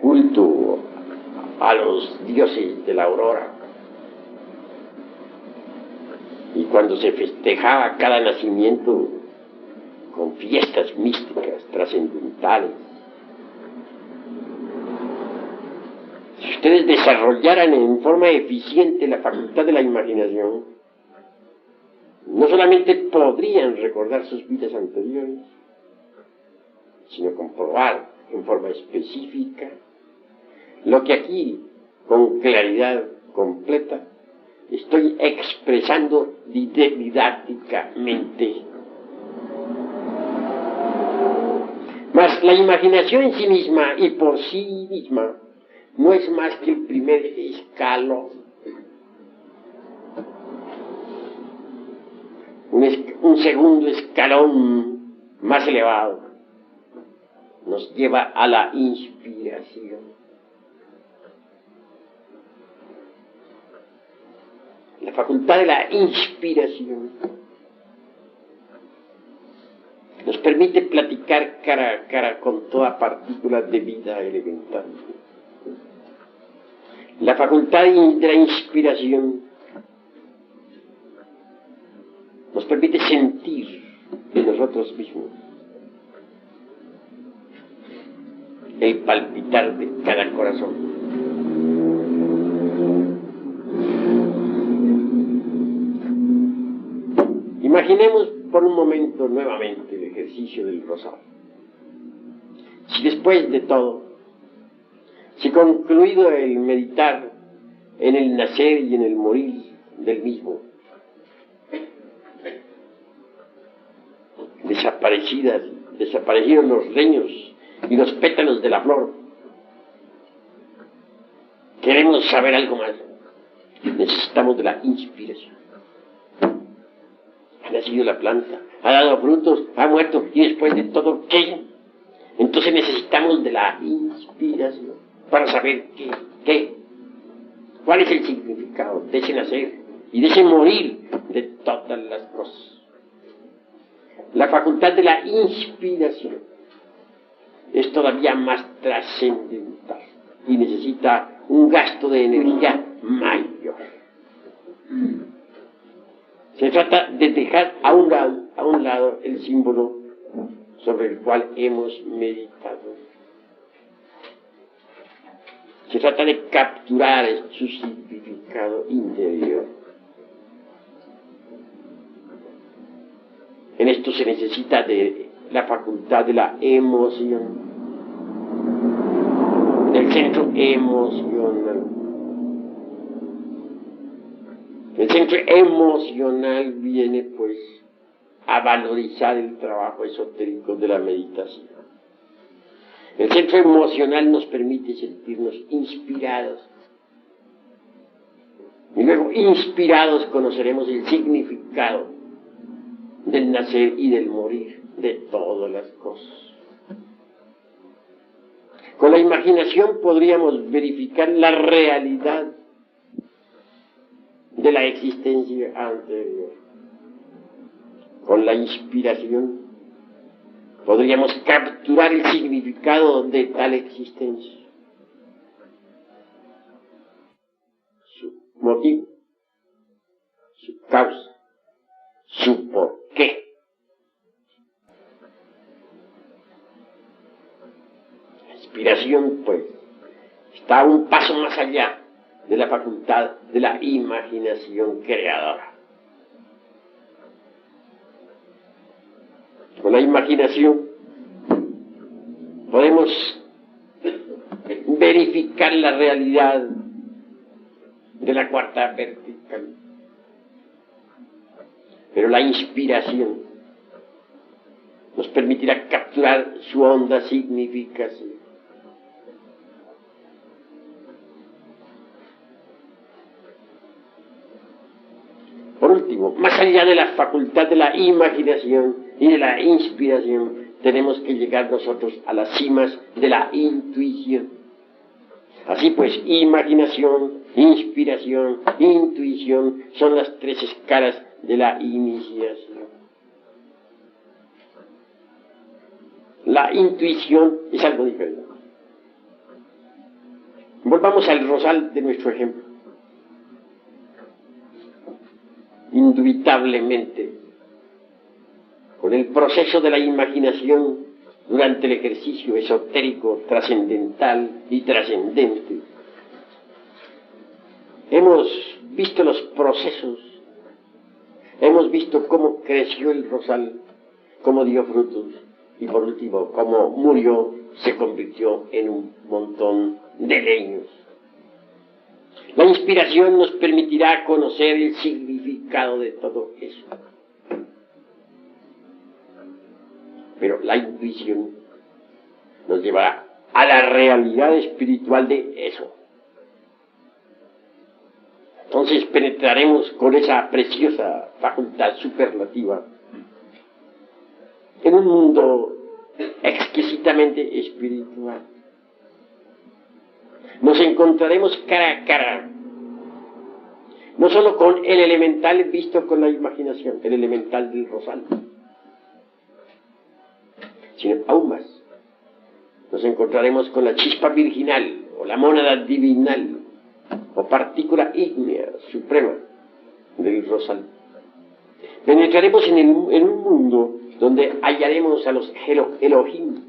culto a los dioses de la aurora. Y cuando se festejaba cada nacimiento con fiestas místicas, trascendentales, si ustedes desarrollaran en forma eficiente la facultad de la imaginación, no solamente podrían recordar sus vidas anteriores, sino comprobar en forma específica lo que aquí, con claridad completa, estoy expresando didácticamente. Mas la imaginación en sí misma y por sí misma no es más que el primer escalón, un segundo escalón más elevado nos lleva a la inspiración. La facultad de la inspiración nos permite platicar cara a cara con toda partícula de vida elemental. La facultad de la inspiración nos permite sentir en nosotros mismos el palpitar de cada corazón. Imaginemos por un momento nuevamente el ejercicio del rosario. Si después de todo, si concluido el meditar en el nacer y en el morir del mismo, desaparecieron los reños y los pétalos de la flor, queremos saber algo más, necesitamos de la inspiración. Ha nacido la planta, ha dado frutos, ha muerto, y después de todo, ¿qué? Entonces necesitamos de la inspiración para saber cuál es el significado de ese nacer y de ese morir de todas las cosas. La facultad de la inspiración es todavía más trascendental y necesita un gasto de energía mayor. Se trata de dejar a un lado el símbolo sobre el cual hemos meditado. Se trata de capturar su significado interior. En esto se necesita de la facultad de la emoción, del centro emocional. El centro emocional viene, pues, a valorizar el trabajo esotérico de la meditación. El centro emocional nos permite sentirnos inspirados. Y luego, inspirados, conoceremos el significado del nacer y del morir de todas las cosas. Con la imaginación podríamos verificar la realidad de la existencia anterior. Con la inspiración podríamos capturar el significado de tal existencia, su motivo, su causa, su porqué. La inspiración, pues, está un paso más allá de la facultad de la imaginación creadora. Con la imaginación podemos verificar la realidad de la cuarta vertical. Pero la inspiración nos permitirá capturar su honda significación. Por último, más allá de la facultad de la imaginación y de la inspiración, tenemos que llegar nosotros a las cimas de la intuición. Así pues, imaginación, inspiración, intuición son las tres escalas de la iniciación. La intuición es algo diferente. Volvamos al rosal de nuestro ejemplo. Indubitablemente, con el proceso de la imaginación durante el ejercicio esotérico, trascendental y trascendente, hemos visto los procesos, hemos visto cómo creció el rosal, cómo dio frutos y por último cómo murió, se convirtió en un montón de leños. La inspiración nos permitirá conocer el significado de todo eso. Pero la intuición nos llevará a la realidad espiritual de eso. Entonces penetraremos con esa preciosa facultad superlativa en un mundo exquisitamente espiritual. Nos encontraremos cara a cara, no solo con el elemental visto con la imaginación, el elemental del rosal, sino aún más, nos encontraremos con la chispa virginal, o la mónada divinal, o partícula ígnea suprema del rosal. Penetraremos en un mundo donde hallaremos a los Elohim,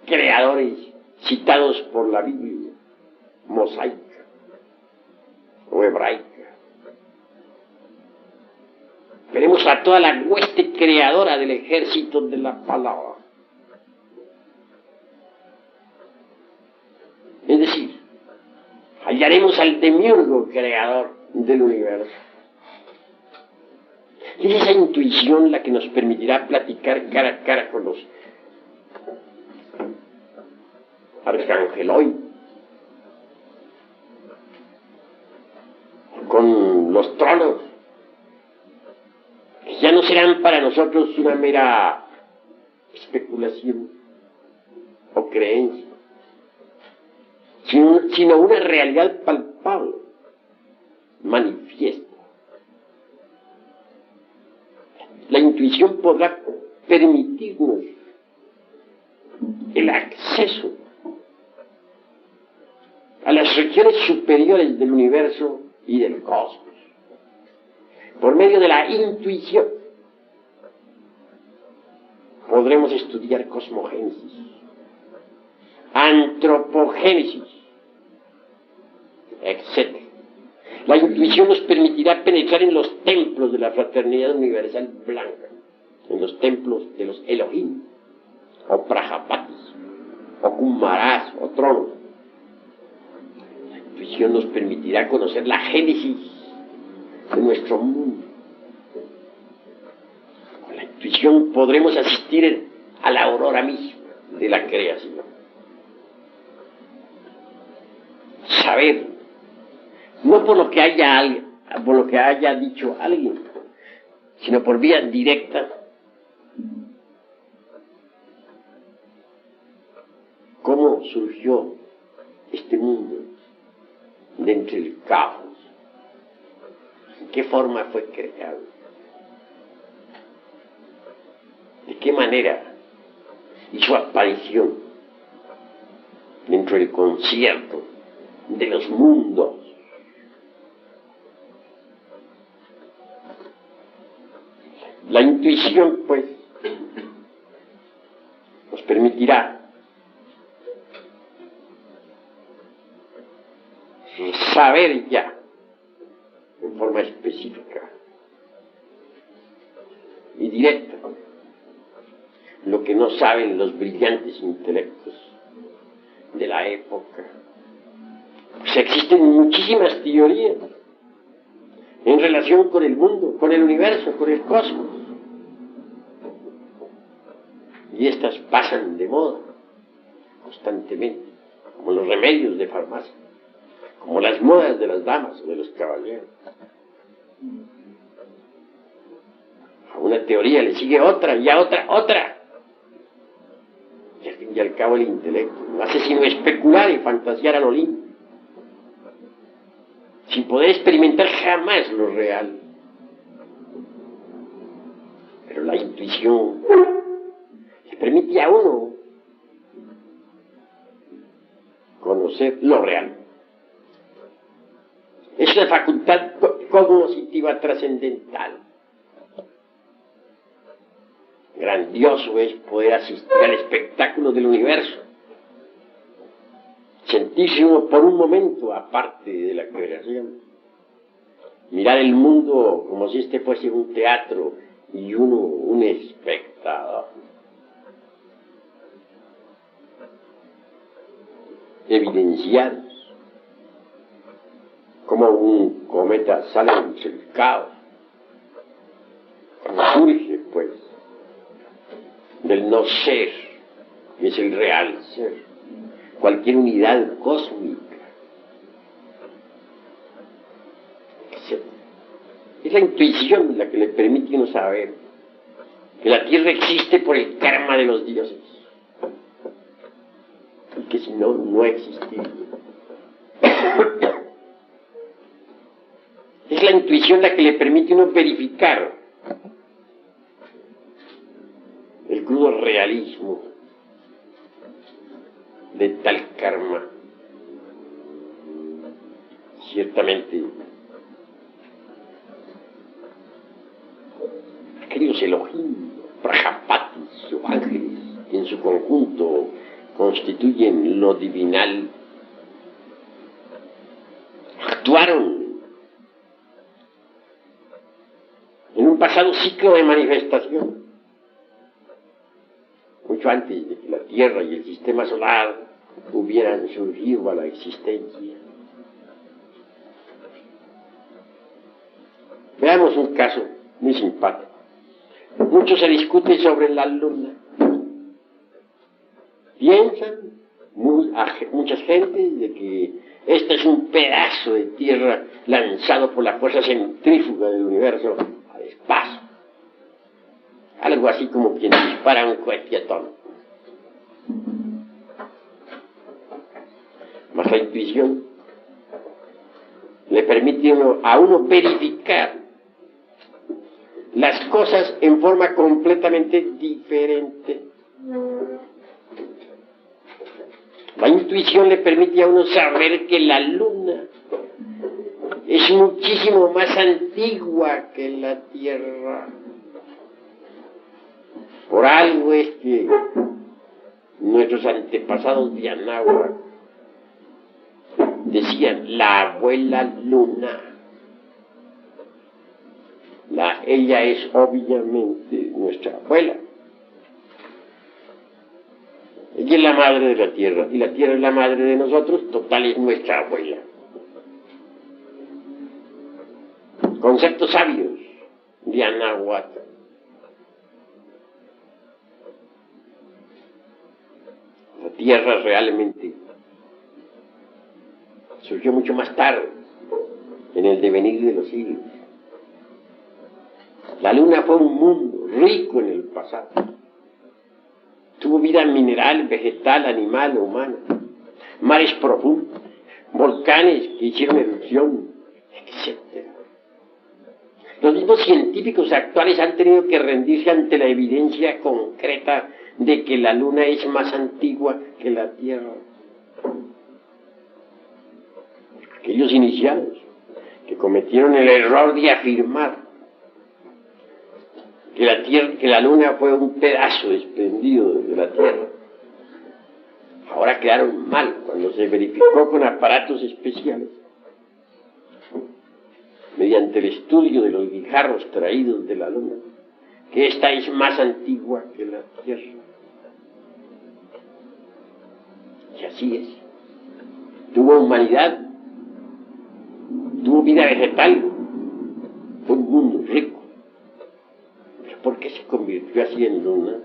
creadores citados por la Biblia, mosaica o hebraica. Veremos a toda la hueste creadora del ejército de la palabra. Es decir, hallaremos al demiurgo creador del universo. Es esa intuición la que nos permitirá platicar cara a cara con los arcangeloi, con los tronos, que ya no serán para nosotros una mera especulación o creencia, sino una realidad palpable, manifiesta. La intuición podrá permitirnos el acceso a las regiones superiores del universo y del cosmos. Por medio de la intuición podremos estudiar cosmogénesis, antropogénesis, etc. La intuición nos permitirá penetrar en los templos de la fraternidad universal blanca, en los templos de los Elohim, o Prajapatis, o Kumaras, o tronos. La intuición nos permitirá conocer la génesis de nuestro mundo. Con la intuición podremos asistir a la aurora misma de la creación. Saber, no por lo que haya dicho alguien, sino por vía directa, cómo surgió este mundo de entre el caos, en qué forma fue creado, de qué manera hizo aparición dentro del concierto de los mundos. La intuición, pues, nos permitirá saber ya, en forma específica y directa, lo que no saben los brillantes intelectos de la época. Pues existen muchísimas teorías en relación con el mundo, con el universo, con el cosmos. Y estas pasan de moda constantemente, como los remedios de farmacia, como las modas de las damas o de los caballeros. A una teoría le sigue otra y a otra. Y al fin y al cabo el intelecto no hace sino especular y fantasear a lo lindo, sin poder experimentar jamás lo real. Pero la intuición le permite a uno, con conocer lo real. Es una facultad cognoscitiva trascendental. Grandioso es poder asistir al espectáculo del universo, sentirse uno por un momento aparte de la creación, mirar el mundo como si este fuese un teatro y uno un espectador. Evidenciar como un cometa sale del caos, surge pues del no ser, que es el real ser, cualquier unidad cósmica. Es la intuición la que le permite a uno saber que la Tierra existe por el karma de los dioses y que si no, no existiría. Es la intuición la que le permite a uno verificar el crudo realismo de tal karma. Ciertamente, aquellos Elohim, Prajapatis o ángeles, que en su conjunto constituyen lo divinal, actuaron en un pasado ciclo de manifestación, mucho antes de que la Tierra y el sistema solar hubieran surgido a la existencia. Veamos un caso muy simpático. Mucho se discute sobre la Luna. Piensan muchas gentes de que este es un pedazo de tierra lanzado por la fuerza centrífuga del universo al espacio. Algo así como quien dispara un cohete atómico. Mas la intuición le permite a uno verificar las cosas en forma completamente diferente. La intuición le permite a uno saber que la Luna es muchísimo más antigua que la Tierra. Por algo es que nuestros antepasados de Anáhuac decían la abuela Luna. Ella es obviamente nuestra abuela. Ella es la madre de la Tierra y la Tierra es la madre de nosotros, total es nuestra abuela. Conceptos sabios de Anáhuac. La Tierra realmente surgió mucho más tarde, en el devenir de los siglos. La Luna fue un mundo rico en el pasado. Tuvo vida mineral, vegetal, animal, humana. Mares profundos, volcanes que hicieron erupción, etc. Los mismos científicos actuales han tenido que rendirse ante la evidencia concreta de que la Luna es más antigua que la Tierra. Aquellos iniciados que cometieron el error de afirmar que la Luna fue un pedazo desprendido de la Tierra, ahora quedaron mal cuando se verificó con aparatos especiales, mediante el estudio de los guijarros traídos de la Luna, que esta es más antigua que la Tierra. Y así es. Tuvo humanidad, tuvo vida vegetal, fue un mundo rico. ¿Por qué se convirtió así en Luna?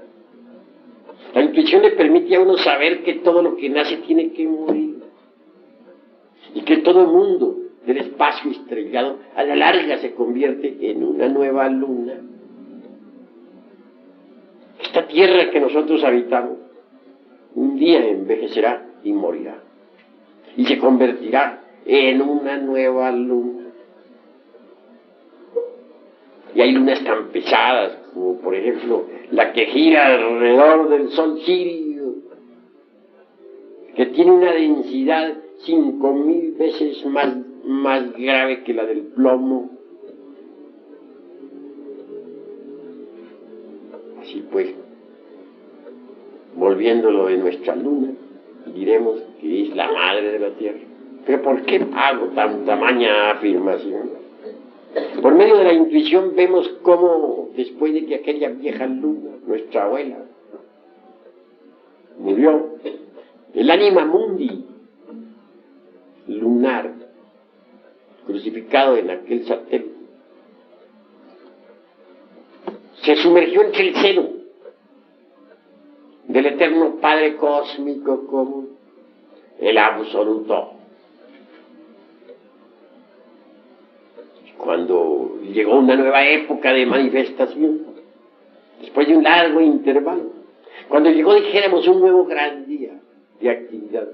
La intuición le permite a uno saber que todo lo que nace tiene que morir y que todo el mundo del espacio estrellado a la larga se convierte en una nueva Luna. Esta tierra que nosotros habitamos un día envejecerá y morirá y se convertirá en una nueva Luna. Y hay lunas tan pesadas como por ejemplo la que gira alrededor del Sol Sirio, que tiene una densidad 5000 veces más grave que la del plomo. Así pues, volviéndolo de nuestra luna, diremos que es la madre de la Tierra. ¿Pero por qué hago tamaña afirmación? Por medio de la intuición vemos cómo, después de que aquella vieja luna, nuestra abuela, murió, el anima mundi lunar, crucificado en aquel satélite, se sumergió entre el seno del eterno Padre Cósmico como el Absoluto. Cuando llegó una nueva época de manifestación, después de un largo intervalo, cuando llegó, dijéramos, un nuevo gran día de actividad,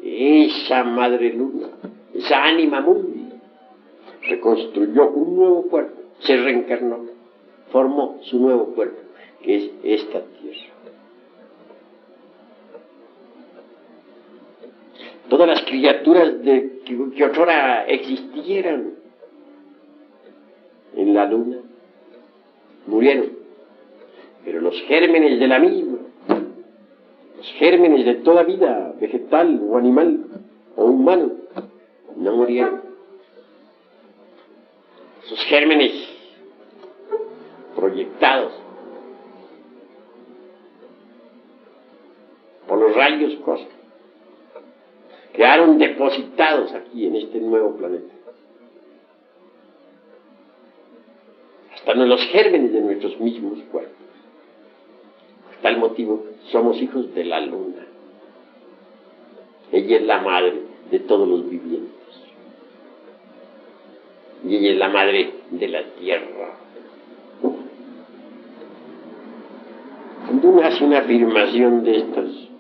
esa madre luna, esa anima mundi, reconstruyó un nuevo cuerpo, se reencarnó, formó su nuevo cuerpo, que es esta tierra. Todas las criaturas que otrora existieran en la luna murieron, pero los gérmenes de la misma, los gérmenes de toda vida, vegetal o animal o humano, no murieron. Esos gérmenes proyectados por los rayos cósmicos quedaron depositados aquí en este nuevo planeta. Hasta en los gérmenes de nuestros mismos cuerpos. Por tal motivo, somos hijos de la luna. Ella es la madre de todos los vivientes. Y ella es la madre de la tierra. Cuando uno hace una afirmación de estas,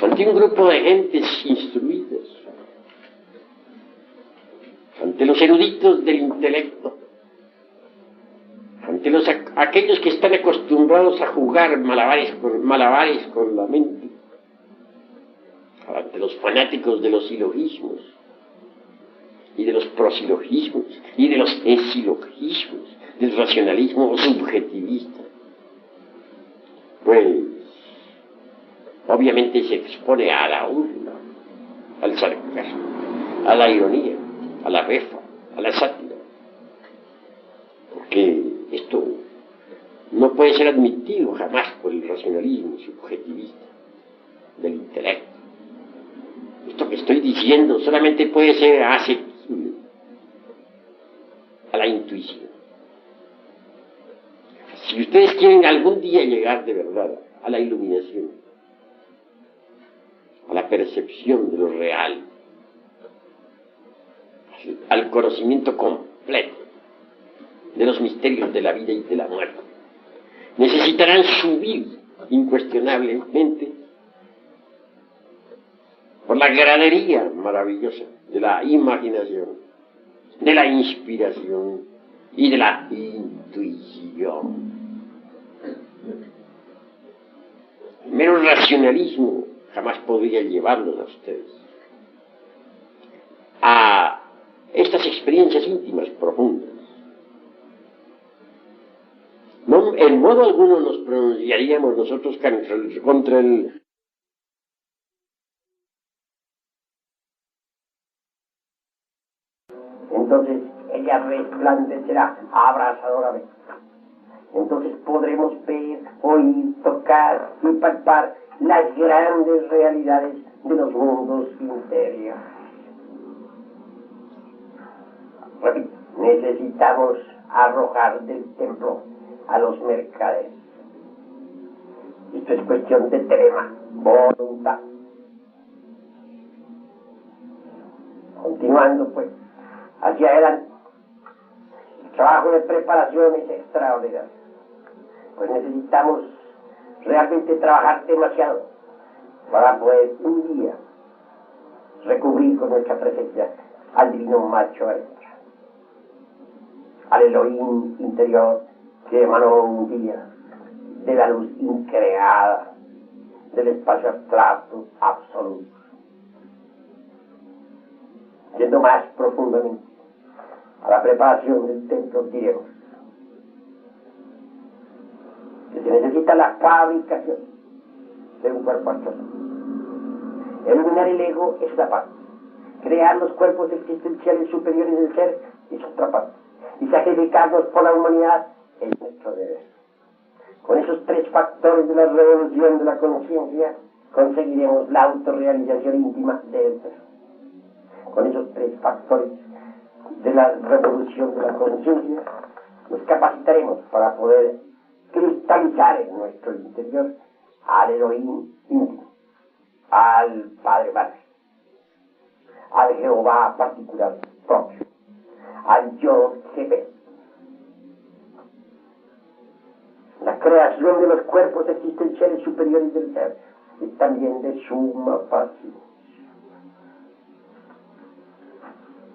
ante un grupo de gentes instruidas, ante los eruditos del intelecto, ante aquellos que están acostumbrados a jugar malabares con la mente, ante los fanáticos de los silogismos y de los prosilogismos y de los esilogismos, del racionalismo subjetivista, pues obviamente se expone a la burla, al sarcasmo, a la ironía, a la befa, a la sátira, porque esto no puede ser admitido jamás por el racionalismo subjetivista del intelecto. Esto que estoy diciendo solamente puede ser asequible a la intuición. Si ustedes quieren algún día llegar de verdad a la iluminación, a la percepción de lo real, al conocimiento completo de los misterios de la vida y de la muerte, necesitarán subir incuestionablemente por la gradería maravillosa de la imaginación, de la inspiración y de la intuición. El mero racionalismo jamás podría llevarlos a ustedes a estas experiencias íntimas profundas. No, en modo alguno nos pronunciaríamos nosotros contra el entonces ella resplandecerá abrasadoramente. Entonces podremos ver, oír, tocar y palpar las grandes realidades de los mundos interiores. Repito, necesitamos arrojar del templo a los mercaderes. Esto es cuestión de tema, voluntad. Continuando pues, hacia adelante. El trabajo de preparación es extraordinario. Pues necesitamos realmente trabajar demasiado para poder un día recubrir con nuestra presencia al divino macho hembra, al Elohim interior que emanó un día de la luz increada del espacio abstracto absoluto. Yendo más profundamente a la preparación del templo, diremos que se necesita la fabricación de un cuerpo astral. Eliminar el ego es una parte. Crear los cuerpos existenciales superiores del ser es otra parte. Y sacrificarnos por la humanidad es nuestro deber. Con esos tres factores de la revolución de la conciencia conseguiremos la autorrealización íntima del ser. Con esos tres factores de la revolución de la conciencia nos capacitaremos para poder cristalizar en nuestro interior al Elohim íntimo, al Padre Madre, al Jehová particular propio, al Yo Jefe. La creación de los cuerpos existenciales superiores del ser es también de suma paciencia.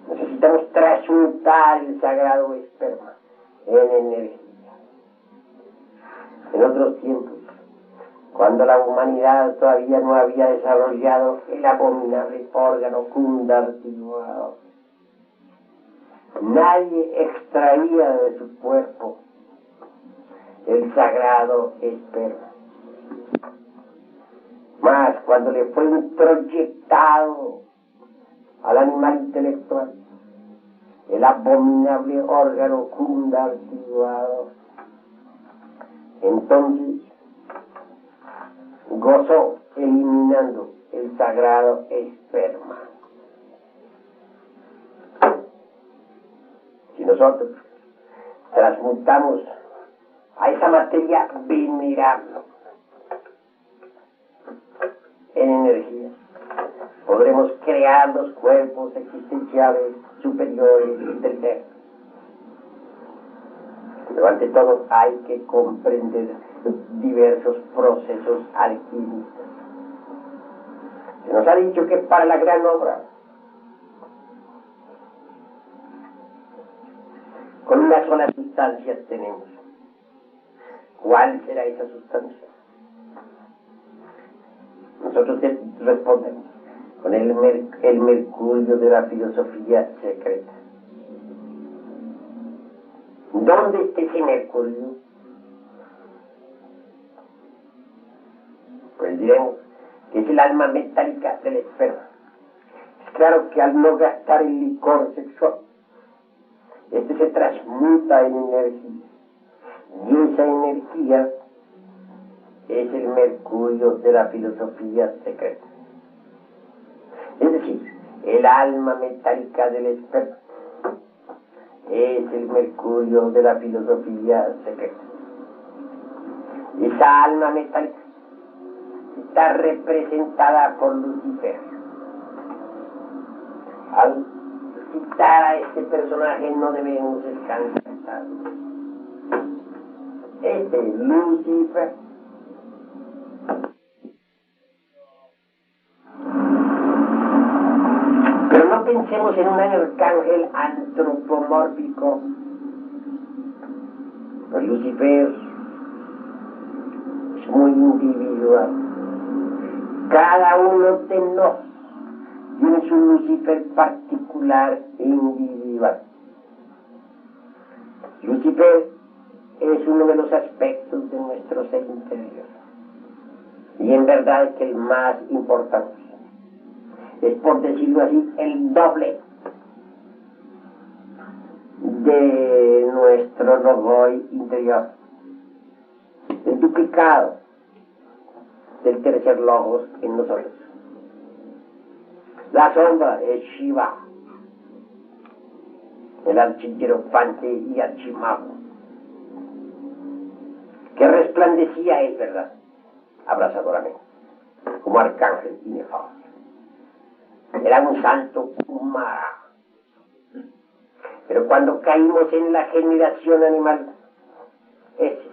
Necesitamos transmutar el sagrado esperma en energía. En otros tiempos, cuando la humanidad todavía no había desarrollado el abominable órgano Kundartiguado, nadie extraía de su cuerpo el sagrado esperma. Mas cuando le fue introyectado al animal intelectual el abominable órgano Kundartiguado, entonces gozó eliminando el sagrado esperma. Si nosotros transmutamos a esa materia venerable en energía, podremos crear los cuerpos existenciales superiores del ser. Pero ante todo hay que comprender diversos procesos alquimistas. Se nos ha dicho que para la gran obra, con una sola sustancia tenemos. ¿Cuál será esa sustancia? Nosotros respondemos con el mercurio de la filosofía secreta. ¿Dónde está ese mercurio? Pues diremos que es el alma metálica del esperma. Es claro que al no gastar el licor sexual, este se transmuta en energía. Y esa energía es el mercurio de la filosofía secreta. Es decir, el alma metálica del esperma es el mercurio de la filosofía secreta. Esa alma metálica está representada por Lucifer. Al citar a este personaje no debemos descansar. Este Lucifer pero no pensemos en un arcángel antropomórfico. Pues Lucifer es muy individual. Cada uno de nosotros tiene su Lucifer particular e individual. Lucifer es uno de los aspectos de nuestro ser interior. Y en verdad es que el más importante. Es, por decirlo así, el doble de nuestro Logoi interior. El duplicado del tercer Logos en nosotros. La sombra es Shiva, el archihierofante y archimago, que resplandecía, es verdad, abrasadoramente, como arcángel inefable. Era un santo Kumara. Pero cuando caímos en la generación animal, ese,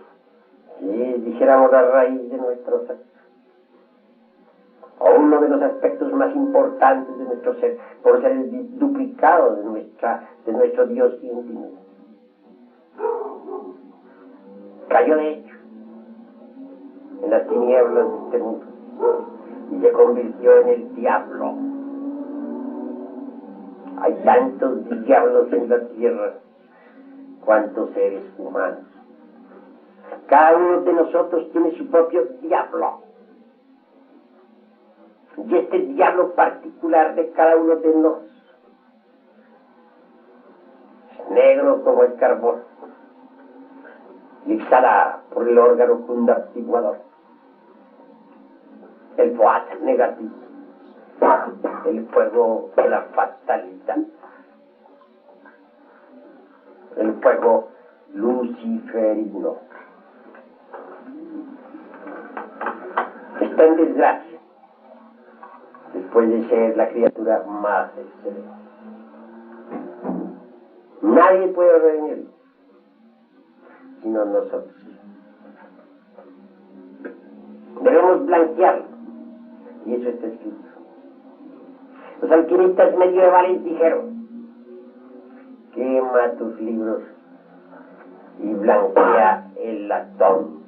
dijéramos la raíz de nuestro ser, o uno de los aspectos más importantes de nuestro ser, por ser el duplicado de nuestro Dios íntimo, cayó de hecho en las tinieblas de este mundo. y se convirtió en el diablo. Hay tantos diablos en la tierra cuantos seres humanos. Cada uno de nosotros tiene su propio diablo. Y este diablo particular de cada uno de nosotros es negro como el carbón y exhala por el órgano conductiguador el fuat negativo, el fuego de la fatalidad, el fuego luciferino. Está en desgracia después de ser la criatura más excelente. Nadie puede reunirlo sino nosotros. Debemos blanquearlo, y eso está escrito. Los alquimistas medievales dijeron: quema tus libros y blanquea el latón.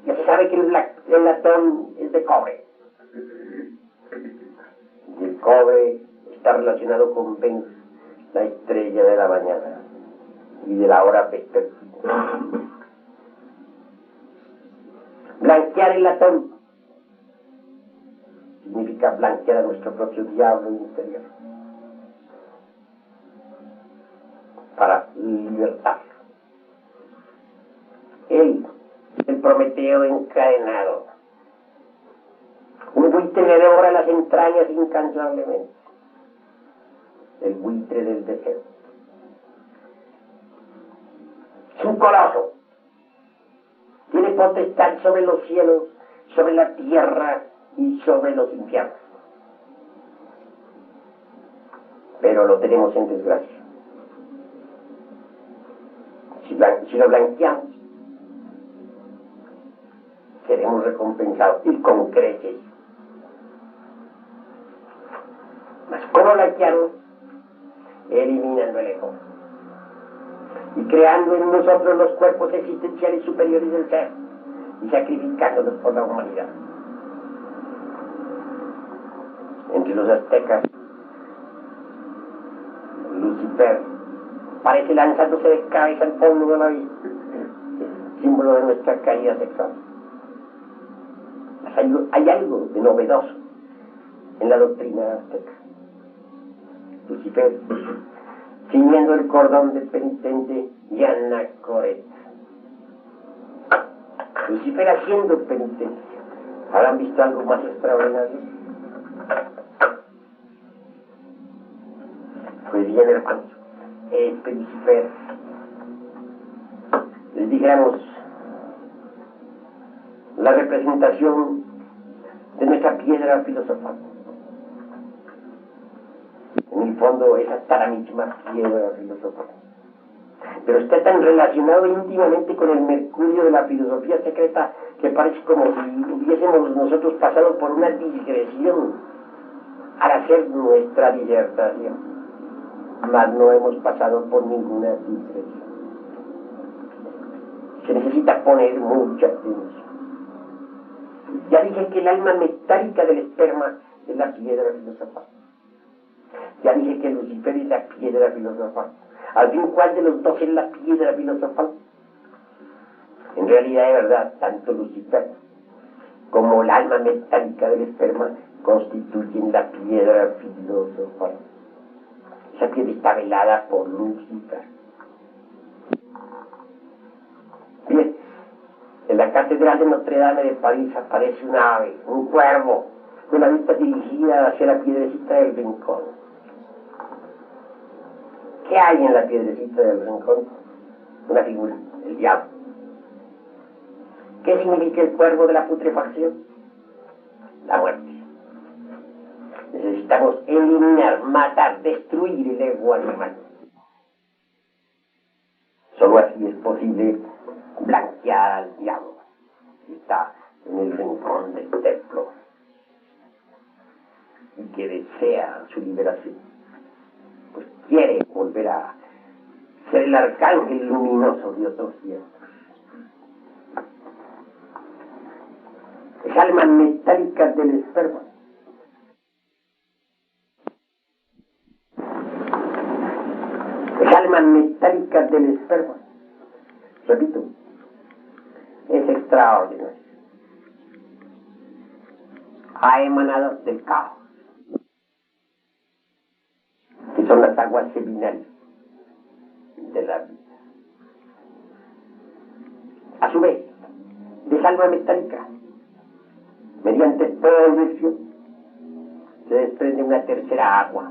Ya se sabe que el latón es de cobre, y el cobre está relacionado con Venus, la estrella de la mañana y de la hora vespertina. Blanquear el latón significa blanquear a nuestro propio diablo interior para libertarlo. Él, el Prometeo encadenado, un buitre le devora las entrañas incansablemente, el buitre del deseo. Es un coloso, tiene potestad sobre los cielos, sobre la tierra y sobre los infiernos. Pero lo tenemos en desgracia. Si lo blanqueamos, seremos recompensados y con creces. Mas ¿cómo blanquearlo? Eliminando el ego y creando en nosotros los cuerpos existenciales superiores del ser y sacrificándolos por la humanidad. Entre los aztecas, Lucifer parece lanzándose de cabeza al fondo de la vida, símbolo de nuestra caída sexual. Hay algo de novedoso en la doctrina azteca. Lucifer, ciñendo el cordón del penitente Yanacoret. Lucifer haciendo penitencia. ¿Habrán visto algo más extraordinario? Pues bien, hermanos, Lucifer, les dijéramos, la representación de nuestra piedra filosofal. En el fondo es hasta la misma piedra filosofal. Pero está tan relacionado íntimamente con el mercurio de la filosofía secreta que parece como si hubiésemos nosotros pasado por una digresión al hacer nuestra disertación. Mas no hemos pasado por ninguna digresión. Se necesita poner mucha atención. Ya dije que el alma metálica del esperma es la piedra filosofal. Ya dije que Lucifer es la piedra filosofal. Al fin, ¿cuál de los dos es la piedra filosofal? En realidad, de verdad, tanto Lucifer como el alma metálica del esperma constituyen la piedra filosofal. Esa piedra está velada por Lucifer. Bien, en la catedral de Notre Dame de París aparece un ave, un cuervo, con la vista dirigida hacia la piedrecita del rincón. ¿Qué hay en la piedrecita del rincón? Una figura, el diablo. ¿Qué significa el cuervo de la putrefacción? La muerte. Necesitamos eliminar, matar, destruir el ego animal. Solo así es posible blanquear al diablo que está en el rincón del templo y que desea su liberación. Pues quiere volver a ser el arcángel luminoso de otros tiempos. las almas metálicas del esperma. Las almas metálicas del esperma. Repito, es extraordinario. Ha emanado del caos, que son las aguas seminales de la vida. A su vez, de esa alma metálica, mediante proyección, se desprende una tercera agua.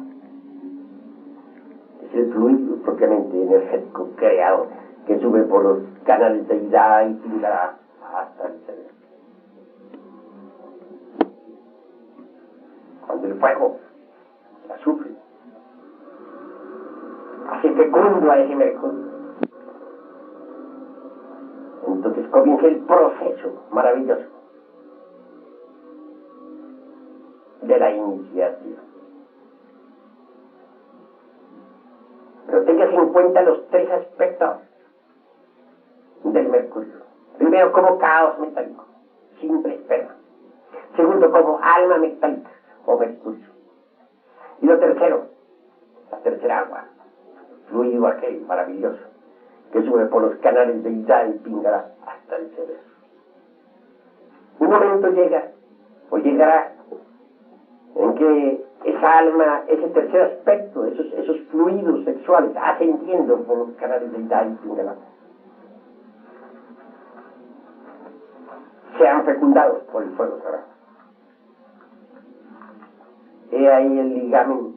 Es el fluido propiamente energético creador que sube por los canales de ida y pingala hasta el cerebro. Cuando el fuego, el azufre, hace fecundo a ese mercurio, entonces comienza el proceso maravilloso de la iniciación. Pero tengas en cuenta los tres aspectos del mercurio. Primero, como caos metálico, simple esperma. Segundo, como alma metálica o mercurio. Y lo tercero, la tercera agua, fluido aquel maravilloso que sube por los canales de Ida y Pingala hasta el cerebro. Un momento llega, o llegará, en que esa alma, ese tercer aspecto, esos fluidos sexuales, ascendiendo por los canales de Ida y Pingala, sean fecundados por el fuego sagrado. He ahí el ligamen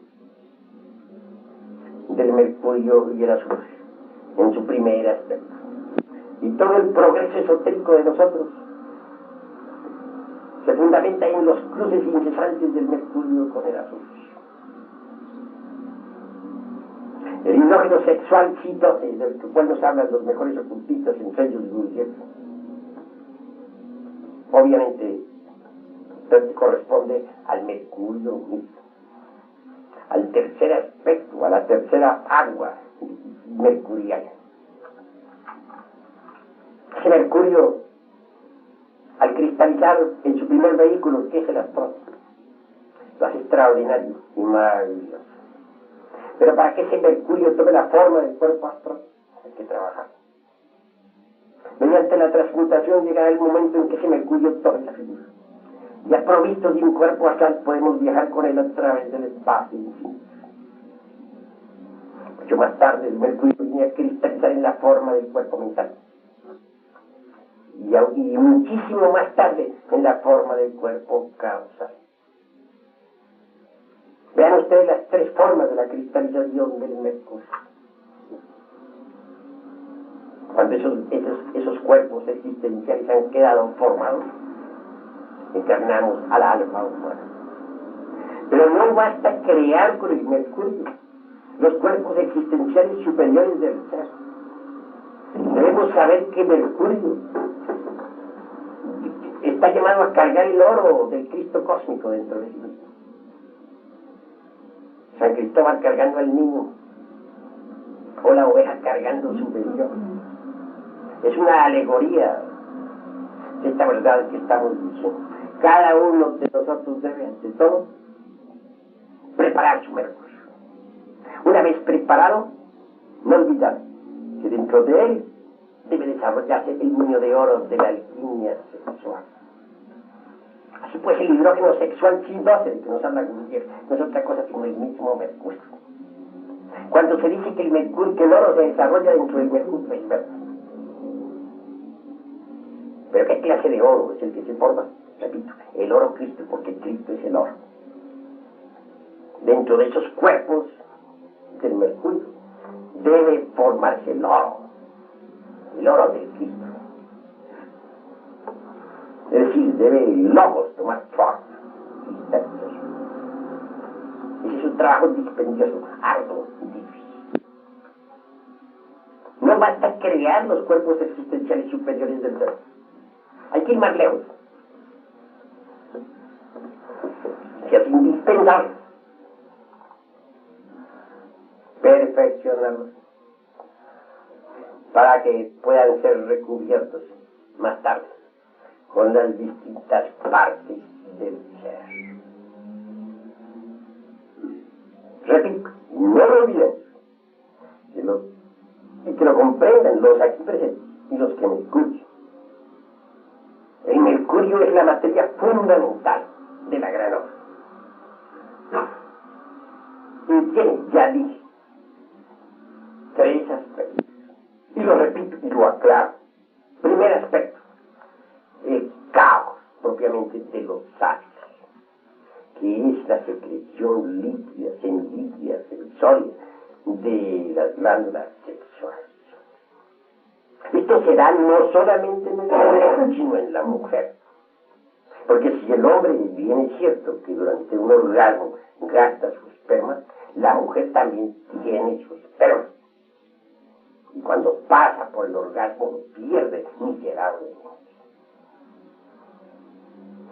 del mercurio y el azufre, en su primer aspecto. Y todo el progreso esotérico de nosotros se fundamenta en los cruces incesantes del mercurio con el azufre. El hidrógeno sexual C12, del cual nos hablan los mejores ocultistas en sellos de Gurdjieff, obviamente corresponde al mercurio mismo, al tercer aspecto, a la tercera agua mercurial. Ese mercurio, al cristalizar en su primer vehículo, que es el astral, lo hace extraordinario y maravilloso. Pero para que ese mercurio tome la forma del cuerpo astral, hay que trabajar. Mediante la transmutación llegará el momento en que ese mercurio tome la figura. Ya provistos de un cuerpo astral, podemos viajar con él a través del espacio infinito. Mucho más tarde, el mercurio viene a cristalizar en la forma del cuerpo mental. Y muchísimo más tarde, en la forma del cuerpo causal. Vean ustedes las tres formas de la cristalización del mercurio. Cuando esos cuerpos existenciales han quedado formados, encarnamos a la alma humana. Pero no basta crear con el mercurio los cuerpos existenciales superiores del ser. Debemos saber que Mercurio está llamado a cargar el oro del Cristo cósmico dentro de sí mismo. San Cristóbal cargando al niño, o la oveja cargando su bendición. Es una alegoría de esta verdad que estamos diciendo. Cada uno de nosotros debe, ante todo, preparar su mercurio. Una vez preparado, no olvidar que dentro de él debe desarrollarse el niño de oro de la alquimia sexual. Así pues, el hidrógeno sexual C12, de que nos habla Gurdjieff, no es otra cosa sino el mismo mercurio. Cuando se dice que el oro se desarrolla dentro del mercurio, es verdad. Pero ¿qué clase de oro es el que se forma? Repito, el oro Cristo, porque Cristo es el oro. Dentro de esos cuerpos del mercurio debe formarse el oro del Cristo. Es decir, debe el logos tomar forma. Ese es un trabajo dispendioso, arduo y difícil. No basta crear los cuerpos existenciales superiores del ser. Hay que ir más lejos. Es indispensable perfeccionarlos para que puedan ser recubiertos más tarde con las distintas partes del ser. Repito, no lo olviden, y que lo comprendan los aquí presentes y los que me escuchen. El mercurio es la materia fundamental de la gran obra. Y tiene, ya dije, 3 aspectos. Y lo repito y lo aclaro. Primer aspecto, el caos propiamente de los ácidos, que es la secreción líquida, semilíquida, sensorial de las glándulas sexuales. Esto se da no solamente en el hombre, sino en la mujer. Porque si el hombre, bien es cierto que durante un orgasmo gasta su esperma, la mujer también tiene su esperma. Y cuando pasa por el orgasmo lo pierde miserablemente.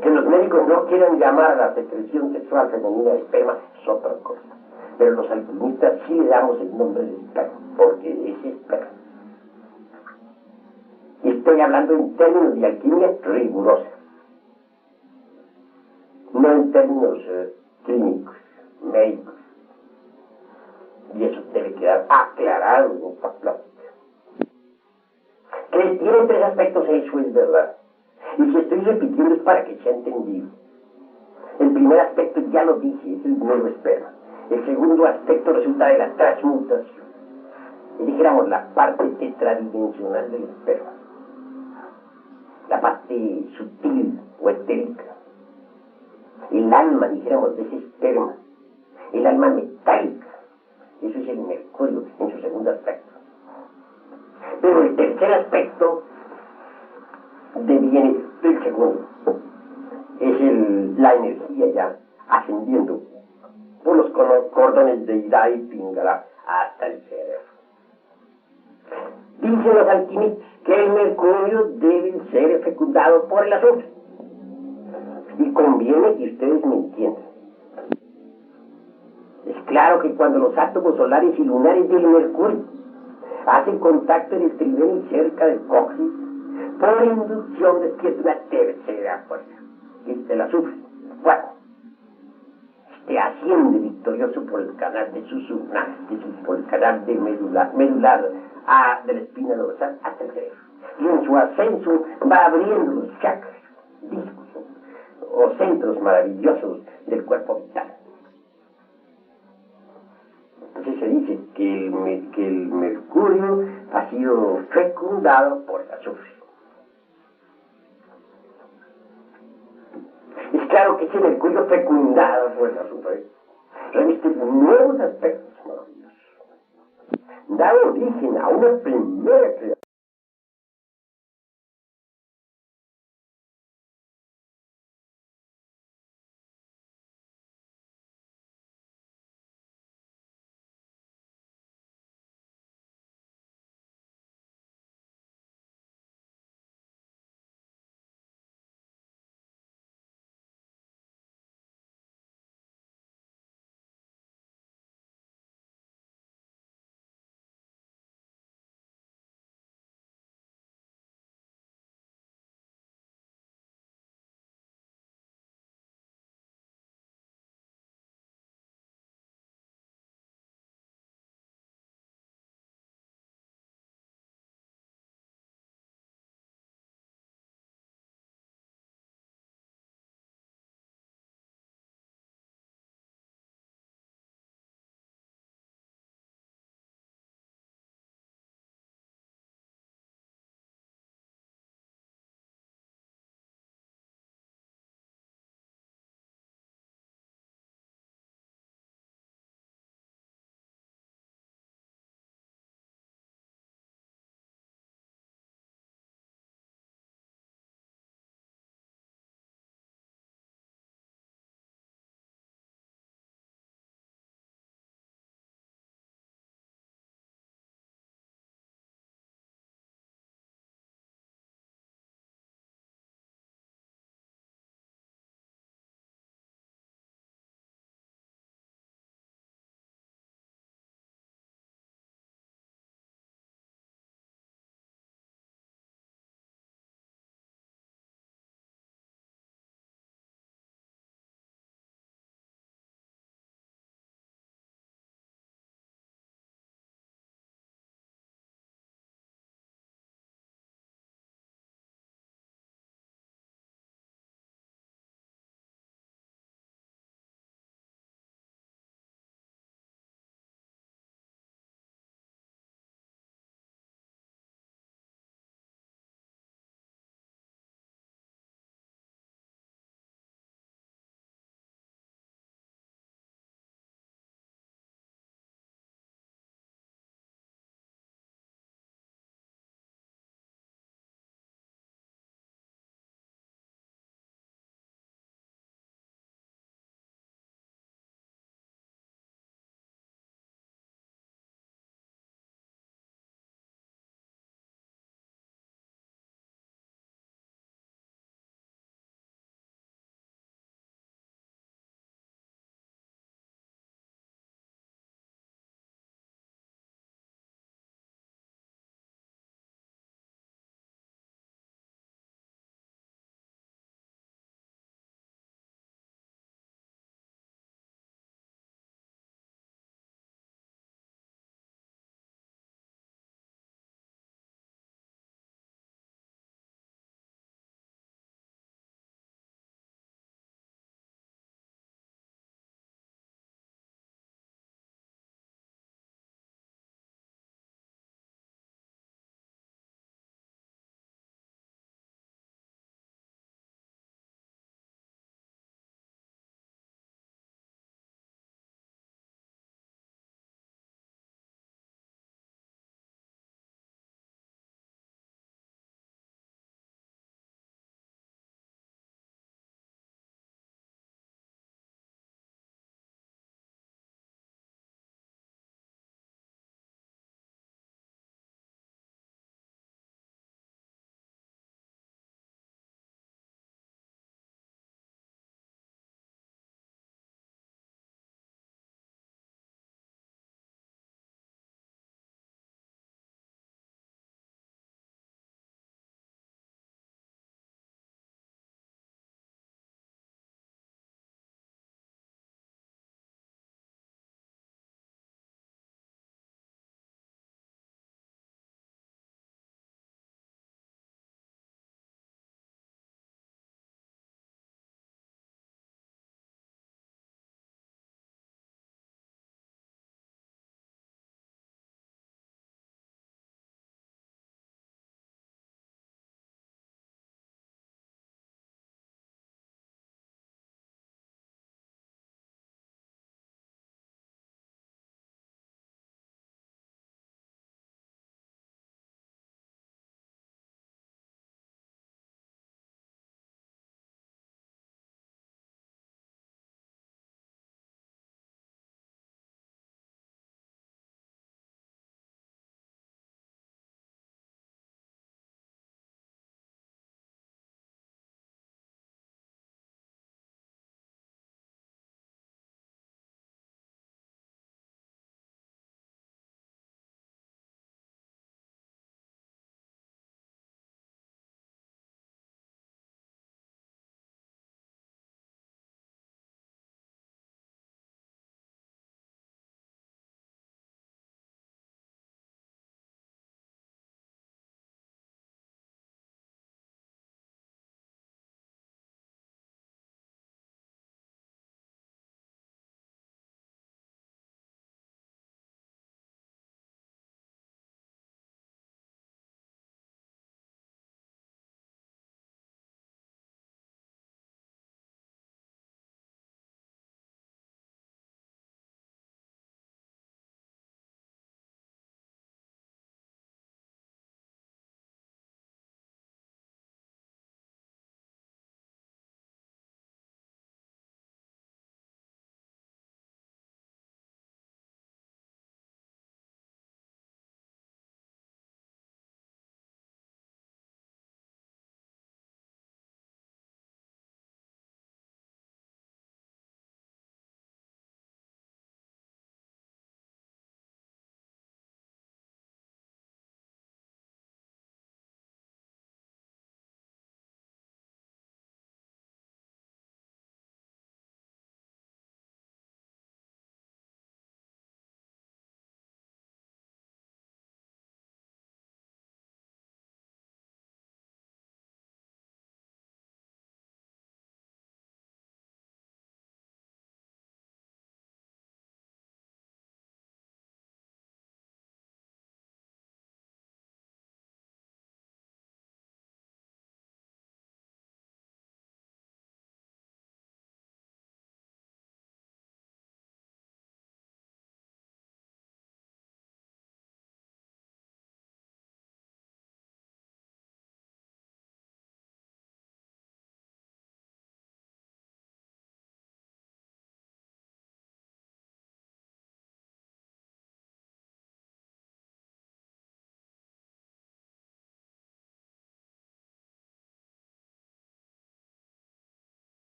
Que los médicos no quieran llamar a la secreción sexual femenina de esperma es otra cosa. Pero los alquimistas sí le damos el nombre de esperma, porque es esperma. Estoy hablando en términos de alquimia rigurosa, no en términos clínicos, médicos. Y eso debe quedar aclarado en esta plática. Que tiene 3 aspectos, eso es verdad. Y si estoy repitiendo es para que sea entendido. El primer aspecto ya lo dije, es el nuevo esperma. El segundo aspecto resulta de la transmutación. Y dijéramos la parte tetradimensional del esperma. La parte sutil o etérica. El alma, dijéramos, de ese esperma. El alma metálica. Eso es el mercurio en su segundo aspecto. Pero el tercer aspecto deviene del segundo. Es la energía ya ascendiendo por los cordones de Ida y Pingala hasta el cerebro. Dicen los alquimistas que el mercurio debe ser fecundado por el azufre. Y conviene que ustedes me entiendan. Es claro que cuando los átomos solares y lunares del mercurio hacen contacto en el tridente cerca del coxis, por inducción despierta una tercera fuerza, que es el azufre, el fuego. Este asciende victorioso por el canal de Susumna, por el canal de medular de la espina dorsal hasta el cerebro. Y en su ascenso va abriendo los chakras, discos o centros maravillosos del cuerpo vital. Entonces se dice que el mercurio ha sido fecundado por el azufre. Es claro que ese mercurio fecundado por el azufre reviste nuevos aspectos maravillosos. Da origen a una primera creación